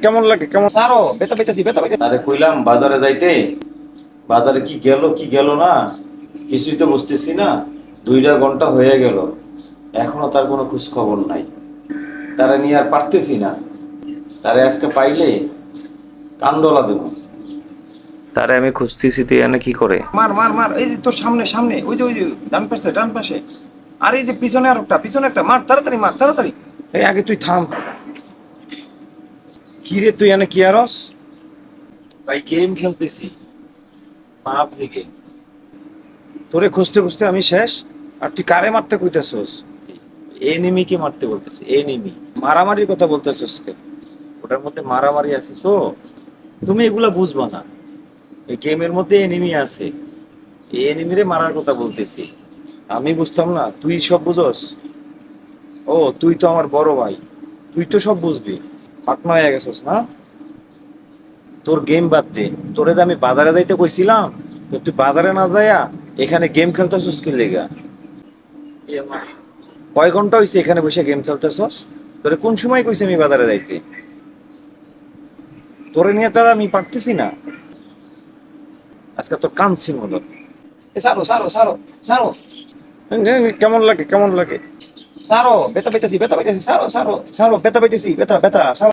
কেমন লাগে কেমন আরো বেতা পাইতেছি বেতা পাইতে আরে কইলাম বাজারে যাইতে, বাজারে কি গেল না কিছুই তো বুঝতেছি না। 2টা ঘন্টা হয়ে গেল, এখনো তার কোনো খোঁজ খবর নাই। তারা নিয়ে আর পারতেছি না। তারে আজকে পাইলে কান্দলা দেব। তারে আমি খুঁজতেছি, তুই এনে কি করে? মার মার মার, এই যে তোর সামনে সামনে, ওই যে ডান পাশে। আর এই যে পিছনে আর একটা, পিছনে একটা, মার তাড়াতাড়ি মার তাড়াতাড়ি। এই আগে তুই থাম। কি রে তুই এনে কি আরস? ভাই গেম খেলতেছি, পাবজি গেম। তোরে খুঁজতে খুঁজতে আমি শেষ। আর তুই কারে মারতে কইতেছস? এনিমিকে মারতে বলতেছি, এনিমি। মারামারির কথা বলতেছস কে? ওটার মধ্যে মারামারি আছে তো, তুমি এগুলা বুঝবা না। এই গেমের মধ্যে এনিমি আছে, এই এনিমিরে মারার কথা বলতেছি। আমি বুঝতাম না, তুই সব বুঝস? ও, তুই তো আমার বড় ভাই, তুই তো সব বুঝবি। পাকনা হয়ে গেছস না? তোর গেম বাদ দে। তোরে তো আমি বাজারে যাইতে কইছিলাম, তো তুই বাজারে না যাইয়া এখানে গেম খেলতেছস কি লেগা? এ আমার কয় ঘন্টা হইছে এখানে বসে গেম খেলতেছস? তোরে কোন সময় কইছি আমি বাজারে যাইতে? তোরে নিয়ে তো আর আমি পারতেছি না। আজকে তোর কানছি মতো। সারো সারো সারো সারো কেমন লাগে কেমন লাগে? সারো বেতা পাইতেছি সারো সারো সারো বেতা পাইতেছি বেতা বেতা সারো।